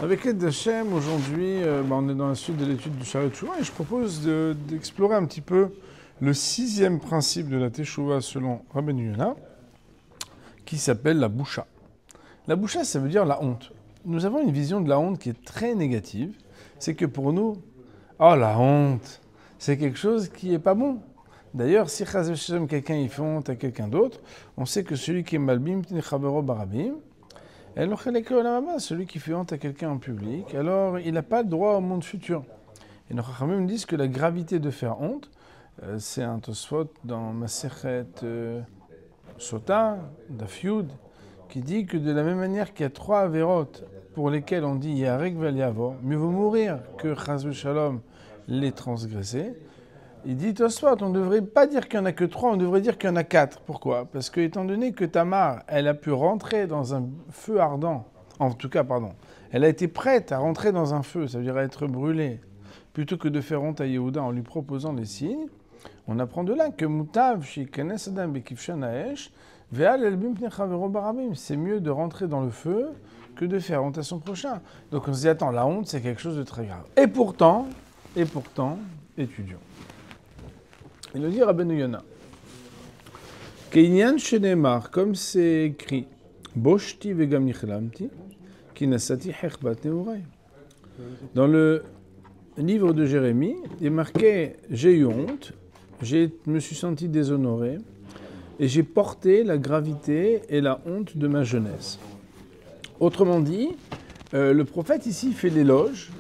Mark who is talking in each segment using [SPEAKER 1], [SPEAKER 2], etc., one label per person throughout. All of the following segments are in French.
[SPEAKER 1] Avec l'aide d'Hachem, aujourd'hui, on est dans la suite de l'étude du Sharet Teshuvah et je propose d'explorer un petit peu le sixième principe de la Teshuvah selon Rabbeinu Yonah, qui s'appelle la boucha. La boucha, ça veut dire la honte. Nous avons une vision de la honte qui est très négative. C'est que pour nous, oh la honte, c'est quelque chose qui n'est pas bon. D'ailleurs, si quelqu'un y fait honte à quelqu'un d'autre, on sait que celui qui est malbim, tnichavero barabim, celui qui fait honte à quelqu'un en public, alors il n'a pas le droit au monde futur. Et nos Chachamim disent que la gravité de faire honte, c'est un Tosfot dans Masechet Sota, Daf Yud, qui dit que de la même manière qu'il y a 3 avérotes pour lesquelles on dit Yarek vel Yavor, mieux vaut mourir que Chas Shalom les transgresser. Il dit Tosfot, on ne devrait pas dire qu'il n'y en a que 3, on devrait dire qu'il y en a 4. Pourquoi ? Parce que étant donné que Tamar, elle a pu rentrer dans un feu ardent, elle a été prête à rentrer dans un feu, ça veut dire à être brûlée, plutôt que de faire honte à Yehuda en lui proposant des signes, on apprend de là que Mutav, Shikanes Adam Bekifshan Haesh, Ve'al Elbim Pnechavero Barabim, c'est mieux de rentrer dans le feu que de faire honte à son prochain. Donc on se dit, attends, la honte c'est quelque chose de très grave. Et pourtant, étudions. Il nous dit Rabbeinu Yonah, Keinyan shenemar, comme c'est écrit, Boshti vegam nichlamti, kinasati hechbat neuray. Dans le livre de Jérémie, il est marqué j'ai eu honte, je me suis senti déshonoré, et j'ai porté la gravité et la honte de ma jeunesse. Autrement dit, le prophète ici fait l'éloge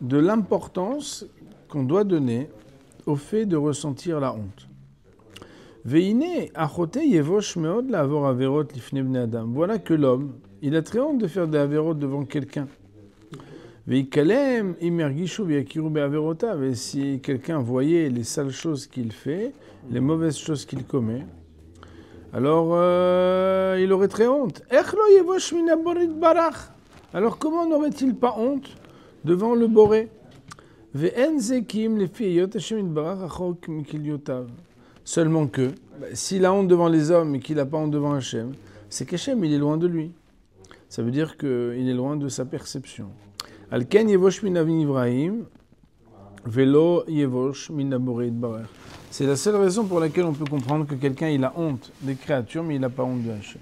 [SPEAKER 1] de l'importance qu'on doit donner au fait de ressentir la honte. Veine achote yevosh meod la avor averot lifnei bnei adam. Voilà que l'homme, il a très honte de faire des averot devant quelqu'un. Veikalem imergishu veyakiru beaverotav. Et si quelqu'un voyait les sales choses qu'il fait, les mauvaises choses qu'il commet, alors il aurait très honte. Ech lo yevosh min haborit barach. Alors comment n'aurait-il pas honte devant le Boré? Seulement que, s'il a honte devant les hommes et qu'il n'a pas honte devant Hachem, c'est qu'Hachem, il est loin de lui. Ça veut dire qu'il est loin de sa perception. Alken yevosh min avin Ibrahim, velo yevosh min haborei barach. C'est la seule raison pour laquelle on peut comprendre que quelqu'un, il a honte des créatures, mais il n'a pas honte de Hachem.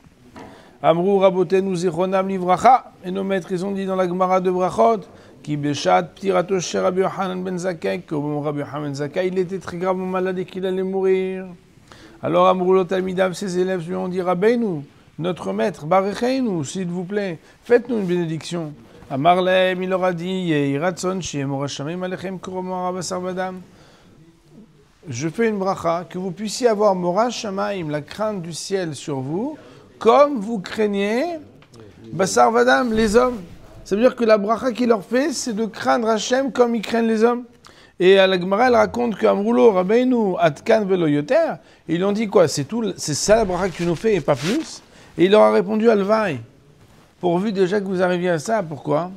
[SPEAKER 1] Amrou rabotenu zichronam livracha. Et nos maîtres, ils ont dit dans la Gemara de Brachot, qui béchat ptirato chez Rabbi Yochanan ben Zakkai, qu'au moment où Rabbi Yochanan ben Zakkai, il était très gravement malade et qu'il allait mourir. Alors Amrou l'Otamidav, ses élèves lui ont dit, Rabbeinu, notre maître, barecheinu, s'il vous plaît, faites-nous une bénédiction. Amarlem, il leur a dit, Yehiratson, Shemorashamim alechem koromar abasar vadam. Je fais une bracha, que vous puissiez avoir Morash Shamaim, la crainte du ciel sur vous, comme vous craignez Basar Vadam, les hommes. Ça veut dire que la bracha qu'il leur fait, c'est de craindre Hachem comme ils craignent les hommes. Et à la Gemara, elle raconte qu'Amroulo, Rabbeinu, Atkan Velo Yoter, ils ont dit quoi? C'est tout, c'est ça la bracha que tu nous fais et pas plus. Et il leur a répondu Alvaï. Pourvu déjà que vous arriviez à ça, pourquoi?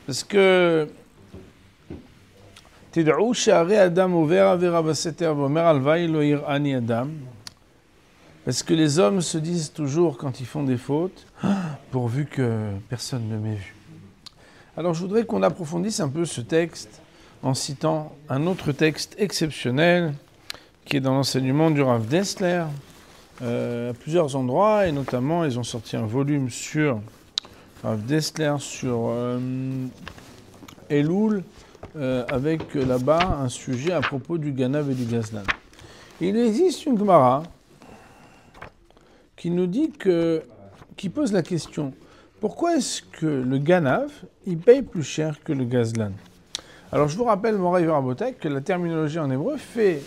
[SPEAKER 1] Parce que Tid'ou she'arei Adam over avera baseter v'omer Alvaï lo yir'ani Adam. Parce que les hommes se disent toujours, quand ils font des fautes, pourvu que personne ne m'ait vu. Alors je voudrais qu'on approfondisse un peu ce texte en citant un autre texte exceptionnel qui est dans l'enseignement du Rav Dessler à plusieurs endroits, et notamment ils ont sorti un volume sur Rav Dessler sur Elul, avec là-bas un sujet à propos du Ganav et du Gazlan. Il existe une Gemara qui nous dit qui pose la question, pourquoi est-ce que le Ganav, il paye plus cher que le Gazlan? Alors je vous rappelle, Moraï Varabotek, que la terminologie en hébreu fait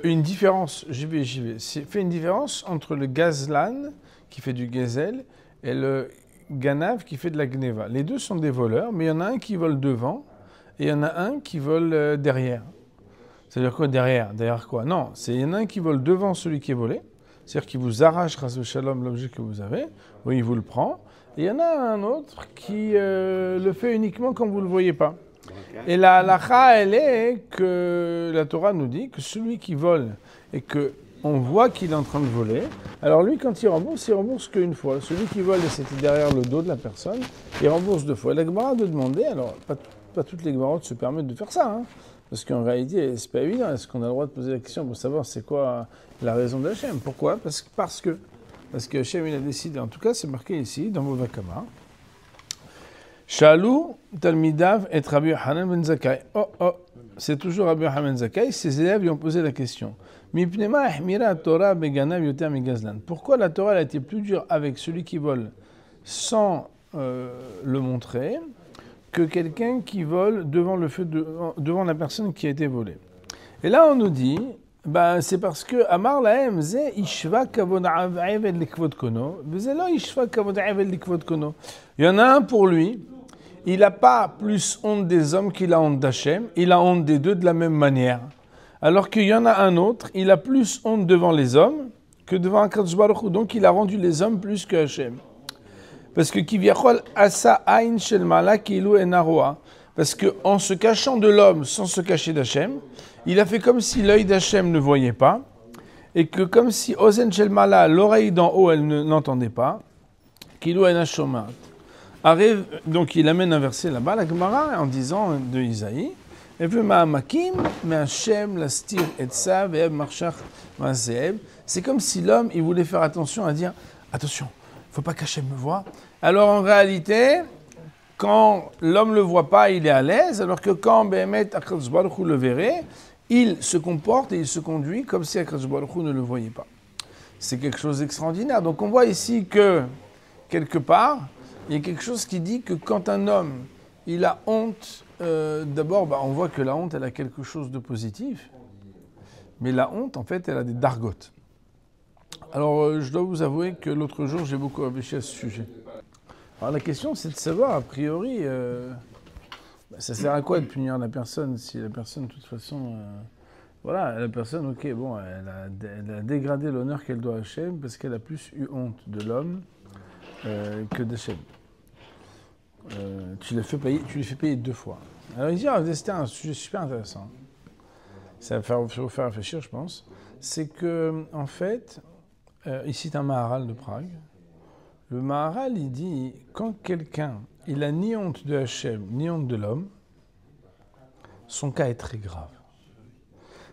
[SPEAKER 1] une différence, fait une différence entre le Gazlan, qui fait du Gezel, et le Ganav, qui fait de la Gneva. Les deux sont des voleurs, mais il y en a un qui vole devant, et il y en a un qui vole derrière. C'est-à-dire quoi derrière? Derrière quoi? Non, il y en a un qui vole devant celui qui est volé, c'est-à-dire qu'il vous arrache, Chas Shalom, l'objet que vous avez, oui, il vous le prend. Et il y en a un autre qui le fait uniquement quand vous ne le voyez pas. Et la halakha, elle est que la Torah nous dit que celui qui vole et que on voit qu'il est en train de voler. Alors lui, quand il rembourse qu'une fois. Celui qui vole, c'était derrière le dos de la personne, il rembourse 2 fois. La Gemara de demander, alors pas toutes les Gemarotes se permettent de faire ça, hein, parce qu'en réalité, c'est pas évident. Est-ce qu'on a le droit de poser la question pour savoir c'est quoi la raison d'Hachem? Pourquoi? Parce que Hachem, il a décidé, en tout cas, c'est marqué ici, dans Bava Kama. Shalou, Talmidav et Rabbi Yochanan ben Zakkai. C'est toujours Rabbi Yochanan ben Zakkai. Ses élèves lui ont posé la question. Pourquoi la Torah a été plus dure avec celui qui vole sans le montrer que quelqu'un qui vole devant la personne qui a été volée? Et là, on nous dit, c'est parce que Amar lahem ze ishva kavod aved likvod kono, ze lo ishva kavod aved likvod kono. Il y en a un pour lui, il n'a pas plus honte des hommes qu'il a honte d'Hachem, il a honte des deux de la même manière. Alors qu'il y en a un autre, il a plus honte devant les hommes que devant Akadosh Baruch Hu. Donc il a rendu les hommes plus que Hachem. Parce que Kivyachol asa ain shel mala kilu enaroa. Parce qu'en se cachant de l'homme sans se cacher d'Hachem, il a fait comme si l'œil d'Hachem ne voyait pas, et que comme si ozen shel mala, l'oreille d'en haut, elle n'entendait pas, kilu enashomat. Arrive, donc il amène un verset là-bas, la Gemara, en disant de Isaïe, c'est comme si l'homme, il voulait faire attention à dire, attention, il ne faut pas qu'Hachem me voie. Alors en réalité, quand l'homme ne le voit pas, il est à l'aise, alors que quand Behemet Akadosh Baruch Hu le verrait, il se comporte et il se conduit comme si Akadosh Baruch Hu ne le voyait pas. C'est quelque chose d'extraordinaire. Donc on voit ici que, quelque part, il y a quelque chose qui dit que quand un homme, il a honte, d'abord, on voit que la honte, elle a quelque chose de positif, mais la honte, en fait, elle a des dargotes. Alors, je dois vous avouer que l'autre jour, j'ai beaucoup réfléchi à ce sujet. Alors, la question, c'est de savoir, a priori, ça sert à quoi de punir la personne si la personne, de toute façon, la personne, ok, bon, elle a dégradé l'honneur qu'elle doit à Hachem parce qu'elle a plus eu honte de l'homme que d'Hachem. Tu lui fais payer 2 fois. Alors il dit, c'était un sujet super intéressant. Ça va vous faire réfléchir, je pense. C'est que, en fait, ici c'est un Maharal de Prague. Le Maharal, il dit, quand quelqu'un, il a ni honte de Hachem, ni honte de l'homme, son cas est très grave.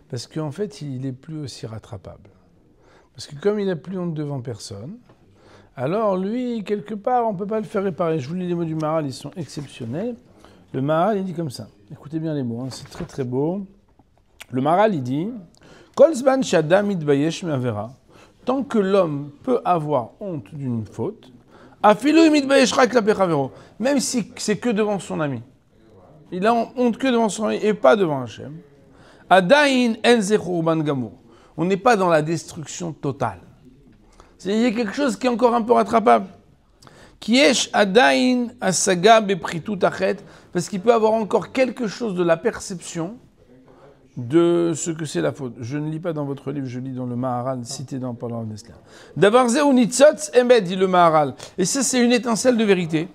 [SPEAKER 1] Parce qu'en fait, il n'est plus aussi rattrapable. Parce que comme il n'a plus honte devant personne, alors lui, quelque part, on ne peut pas le faire réparer. Je vous lis les mots du Maharal, ils sont exceptionnels. Le Maharal, il dit comme ça. Écoutez bien les mots, hein, c'est très très beau. Le Maharal, il dit Kol zman shadam mitbayesh me'avera. Tant que l'homme peut avoir honte d'une faute, afilu mitbayesh rak klape chavero, même si c'est que devant son ami. Il a honte que devant son ami et pas devant Hachem. Adain en ze churban gamur. On n'est pas dans la destruction totale. Il y a quelque chose qui est encore un peu rattrapable. Kiesh adain asaga bepritut achet, parce qu'il peut avoir encore quelque chose de la perception de ce que c'est la faute. Je ne lis pas dans votre livre, je lis dans le Maharal, cité dans Parlant d'Esler. Davar zeu nitzotz emet, dit le Maharal. Et ça, c'est une étincelle de vérité.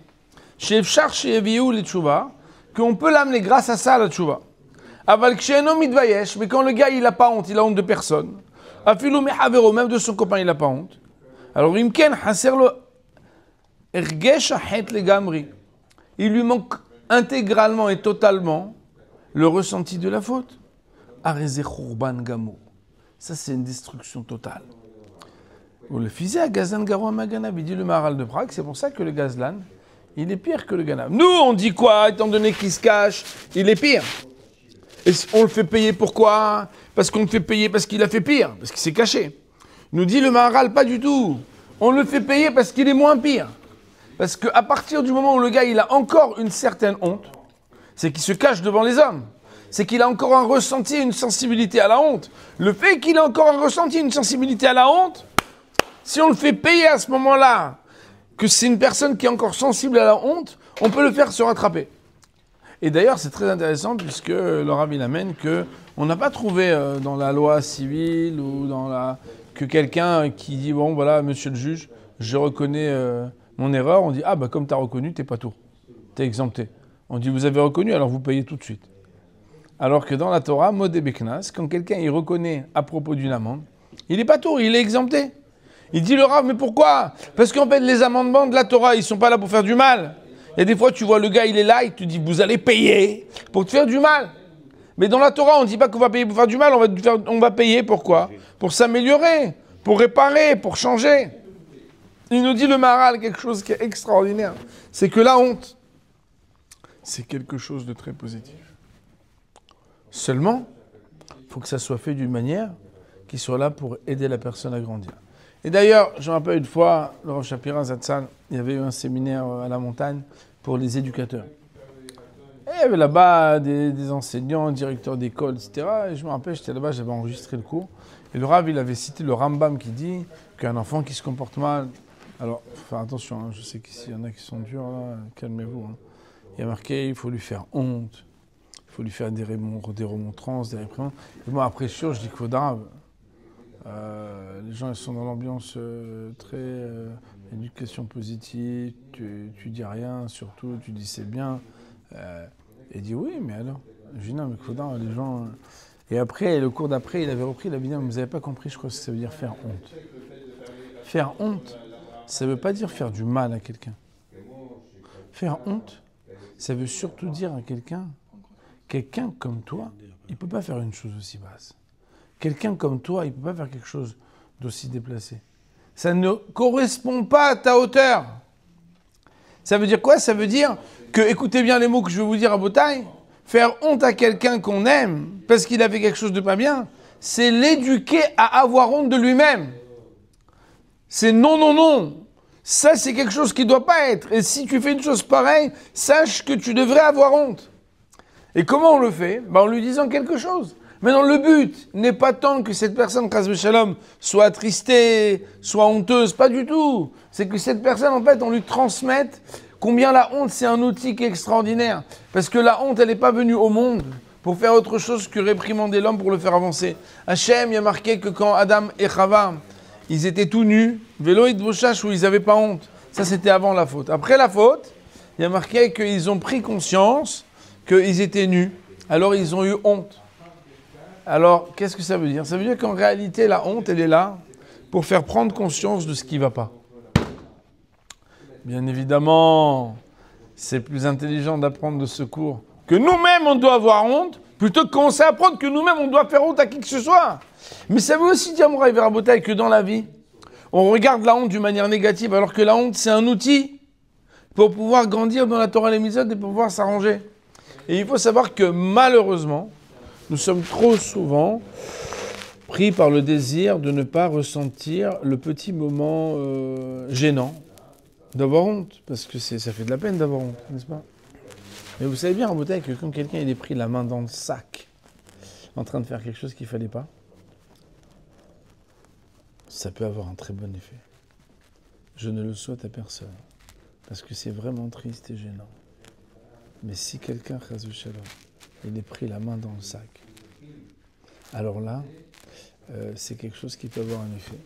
[SPEAKER 1] Chez Efshar, chez Eviou, les tchouva, qu'on peut l'amener grâce à ça à la tchouva. Aval ksheno mitvayesh, mais quand le gars, il n'a pas honte, il a honte de personne. Afilu mehavero, même de son copain, il n'a pas honte. Alors, Imken, Haserlo, Ergesh Ahet Legamri. Il lui manque intégralement et totalement le ressenti de la faute. Areze Churban Gamo. Ça, c'est une destruction totale. Ou le fisé à Gazlan Garo Maganav. Il dit le Maharal de Prague, c'est pour ça que le Gazlan, il est pire que le Ganav. Nous, on dit quoi, étant donné qu'il se cache, il est pire. Et on le fait payer pourquoi? Parce qu'on le fait payer parce qu'il a fait pire, parce qu'il s'est caché. Nous dit le Maharal, pas du tout. On le fait payer parce qu'il est moins pire. Parce qu'à partir du moment où le gars, il a encore une certaine honte, c'est qu'il se cache devant les hommes. C'est qu'il a encore un ressenti, une sensibilité à la honte. Le fait qu'il a encore un ressenti, une sensibilité à la honte, si on le fait payer à ce moment-là, que c'est une personne qui est encore sensible à la honte, on peut le faire se rattraper. Et d'ailleurs, c'est très intéressant puisque le Rav il amène qu'on n'a pas trouvé dans la loi civile ou dans la... que quelqu'un qui dit, bon voilà, monsieur le juge, je reconnais mon erreur, on dit, ah bah comme tu as reconnu, t'es pas tout, t'es exempté. On dit, vous avez reconnu, alors vous payez tout de suite. Alors que dans la Torah, Modé Beknas, quand quelqu'un il reconnaît à propos d'une amende, Il est pas tout, il est exempté. Il dit le Rav, mais pourquoi? Parce qu'en fait, les amendements de la Torah, ils sont pas là pour faire du mal. Il y a des fois, tu vois le gars, il est là, il te dit, vous allez payer pour te faire du mal. Mais dans la Torah, on ne dit pas qu'on va payer pour faire du mal, on va payer pourquoi? Pour s'améliorer, pour réparer, pour changer. Il nous dit le Maharal quelque chose qui est extraordinaire. C'est que la honte, c'est quelque chose de très positif. Seulement, il faut que ça soit fait d'une manière qui soit là pour aider la personne à grandir. Et d'ailleurs, je me rappelle une fois, le Rav Shapira Zatzal, il y avait eu un séminaire à la montagne pour les éducateurs. Et il y avait là-bas des enseignants, directeurs d'école, etc. Et je me rappelle, j'étais là-bas, j'avais enregistré le cours. Et le Rav, il avait cité le Rambam qui dit qu'un enfant qui se comporte mal... Alors, faut faire attention, hein, je sais qu'ici, il y en a qui sont durs, là, calmez-vous. Hein. Il y a marqué, il faut lui faire honte, il faut lui faire des remontrances, des réprimandes. Et moi, après, je dis qu'il faut d'arabe. Les gens ils sont dans l'ambiance très éducation positive, tu dis rien, surtout tu dis c'est bien. Et il dit oui, mais alors? Je dis non, mais Koudin, les gens. Et après, le cours d'après, il avait repris, il avait dit non, mais vous n'avez pas compris, je crois que ça veut dire faire honte. Faire honte, ça ne veut pas dire faire du mal à quelqu'un. Faire honte, ça veut surtout dire à quelqu'un comme toi, il ne peut pas faire une chose aussi basse. Quelqu'un comme toi, il ne peut pas faire quelque chose d'aussi déplacé. Ça ne correspond pas à ta hauteur. Ça veut dire quoi? Ça veut dire que, écoutez bien les mots que je vais vous dire à Botaï, faire honte à quelqu'un qu'on aime parce qu'il a fait quelque chose de pas bien, c'est l'éduquer à avoir honte de lui-même. C'est non, non, non. Ça, c'est quelque chose qui ne doit pas être. Et si tu fais une chose pareille, sache que tu devrais avoir honte. Et comment on le fait? En lui disant quelque chose. Maintenant, le but n'est pas tant que cette personne, Chas Shalom, soit attristée, soit honteuse, pas du tout. C'est que cette personne, en fait, on lui transmette combien la honte, c'est un outil qui est extraordinaire. Parce que la honte, elle n'est pas venue au monde pour faire autre chose que réprimander l'homme pour le faire avancer. Hachem, il y a marqué que quand Adam et Chava, ils étaient tout nus, Véloïd Bochash, où ils n'avaient pas honte. Ça, c'était avant la faute. Après la faute, il y a marqué qu'ils ont pris conscience qu'ils étaient nus. Alors, ils ont eu honte. Alors, qu'est-ce que ça veut dire? Ça veut dire qu'en réalité, la honte, elle est là pour faire prendre conscience de ce qui ne va pas. Bien évidemment, c'est plus intelligent d'apprendre de ce cours que nous-mêmes, on doit avoir honte, plutôt que commencer à apprendre que nous-mêmes, on doit faire honte à qui que ce soit. Mais ça veut aussi dire, Mouraï Verabotaï, que dans la vie, on regarde la honte d'une manière négative, alors que la honte, c'est un outil pour pouvoir grandir dans la Torah et les Mitzvot et pour pouvoir s'arranger. Et il faut savoir que malheureusement, nous sommes trop souvent pris par le désir de ne pas ressentir le petit moment gênant d'avoir honte, parce que ça fait de la peine d'avoir honte, n'est-ce pas? Mais vous savez bien, en bouteille, que quand quelqu'un il est pris la main dans le sac, en train de faire quelque chose qu'il ne fallait pas, ça peut avoir un très bon effet. Je ne le souhaite à personne, parce que c'est vraiment triste et gênant. Mais si quelqu'un, Chas v'Shalom, il est pris la main dans le sac, alors là, c'est quelque chose qui peut avoir un effet.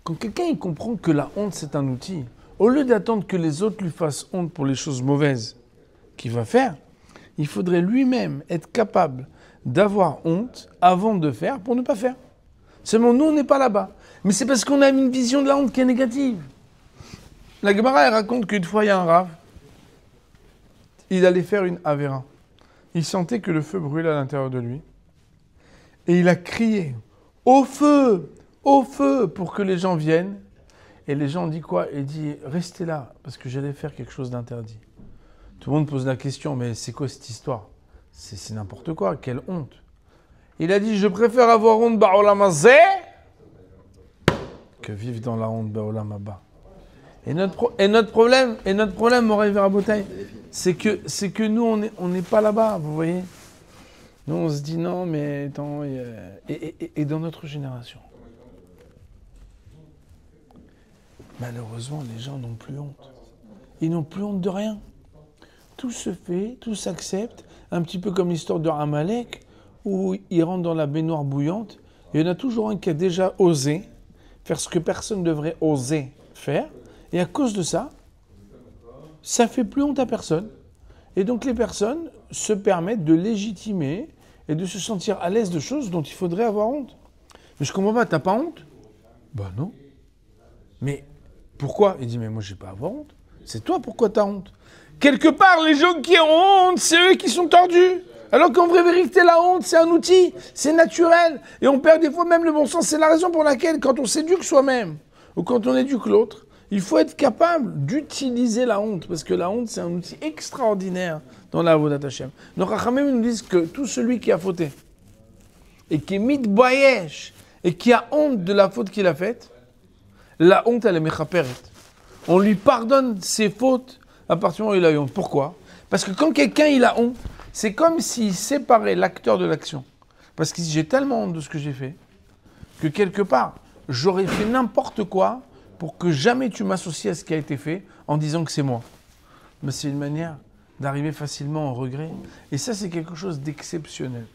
[SPEAKER 1] Quand quelqu'un il comprend que la honte c'est un outil, au lieu d'attendre que les autres lui fassent honte pour les choses mauvaises qu'il va faire, il faudrait lui-même être capable d'avoir honte avant de faire pour ne pas faire. Seulement nous on n'est pas là-bas. Mais c'est parce qu'on a une vision de la honte qui est négative. La Gemara elle raconte qu'une fois il y a un Rav, il allait faire une Avera. Il sentait que le feu brûlait à l'intérieur de lui. Et il a crié « Au feu ! Au feu !» pour que les gens viennent. Et les gens ont dit quoi? Il dit « Restez là, parce que j'allais faire quelque chose d'interdit. » Tout le monde pose la question « Mais c'est quoi cette histoire? C'est n'importe quoi, quelle honte !» Il a dit « Je préfère avoir honte ba'olam hazeh que vivre dans la honte ba'olam haba. » Et notre problème, Moraï Verabotaï, c'est que nous, on n'est pas là-bas, vous voyez. Nous, on se dit non, mais attends, et dans notre génération, malheureusement, les gens n'ont plus honte. Ils n'ont plus honte de rien. Tout se fait, tout s'accepte, un petit peu comme l'histoire de Amalek, où il rentre dans la baignoire bouillante, et il y en a toujours un qui a déjà osé faire ce que personne ne devrait oser faire, et à cause de ça, ça fait plus honte à personne. Et donc les personnes se permettent de légitimer et de se sentir à l'aise de choses dont il faudrait avoir honte. Mais je comprends pas, t'as pas honte? Bah non. Mais pourquoi? Il dit, mais moi j'ai pas à avoir honte. C'est toi, pourquoi t'as honte? Quelque part, les gens qui ont honte, c'est eux qui sont tordus. Alors qu'en vraie vérité, la honte, c'est un outil, c'est naturel. Et on perd des fois même le bon sens. C'est la raison pour laquelle, quand on s'éduque soi-même, ou quand on éduque l'autre, il faut être capable d'utiliser la honte. Parce que la honte, c'est un outil extraordinaire dans la Avodat Hashem. Nos Chachamim nous disent que tout celui qui a fauté, et qui est mitbayesh, et qui a honte de la faute qu'il a faite, la honte, elle est mechaperet. On lui pardonne ses fautes à partir du moment où il a eu honte. Pourquoi? Parce que quand quelqu'un il a honte, c'est comme s'il séparait l'acteur de l'action. Parce que j'ai tellement honte de ce que j'ai fait, que quelque part, j'aurais fait n'importe quoi pour que jamais tu m'associes à ce qui a été fait en disant que c'est moi. Mais c'est une manière d'arriver facilement au regret. Et ça, c'est quelque chose d'exceptionnel.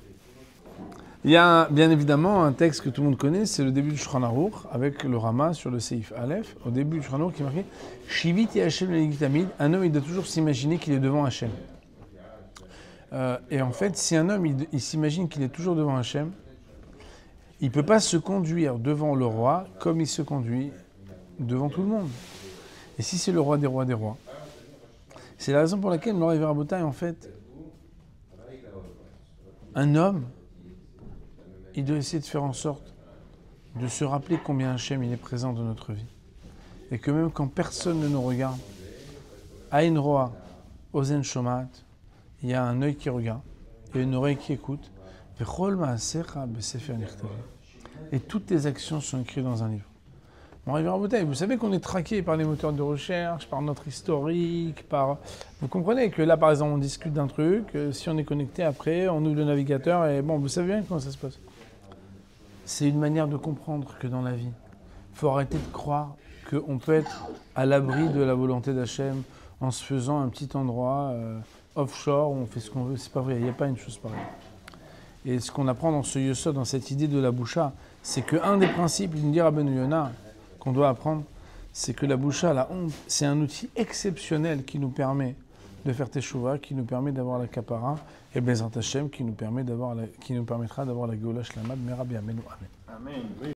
[SPEAKER 1] Il y a bien évidemment un texte que tout le monde connaît, c'est le début du Shulchan Aruch, avec le Rama sur le Seif Aleph. Au début du Shulchan Aruch, qui est marqué « Shiviti Hashem le'Igitamid » un homme, il doit toujours s'imaginer qu'il est devant Hashem. Et en fait, si un homme, il s'imagine qu'il est toujours devant Hashem, il ne peut pas se conduire devant le roi comme il se conduit devant tout le monde. Et si c'est le roi des rois, c'est la raison pour laquelle, Moray Verabotai, en fait, un homme, il doit essayer de faire en sorte de se rappeler combien Hachem il est présent dans notre vie. Et que même quand personne ne nous regarde, Aïn Roa, Ozen Shomat, il y a un œil qui regarde et une oreille qui écoute. Et toutes tes actions sont écrites dans un livre. Vous savez qu'on est traqué par les moteurs de recherche, par notre historique, par... Vous comprenez que là, par exemple, on discute d'un truc, si on est connecté après, on ouvre le navigateur et bon, vous savez bien comment ça se passe. C'est une manière de comprendre que dans la vie, il faut arrêter de croire qu'on peut être à l'abri de la volonté d'Hachem en se faisant un petit endroit offshore où on fait ce qu'on veut. C'est pas vrai, il n'y a pas une chose pareille. Et ce qu'on apprend dans ce yosod, dans cette idée de la boucha, c'est qu'un des principes, il nous dit Rabbeinu Yonah, qu'on doit apprendre, c'est que la boucha, la honte, c'est un outil exceptionnel qui nous permet de faire teshuva, qui nous permet d'avoir la kapara, et Bezrat Hashem, qui nous permettra d'avoir la Geoula Shlama de Merabi Amenu. Amen. Amen.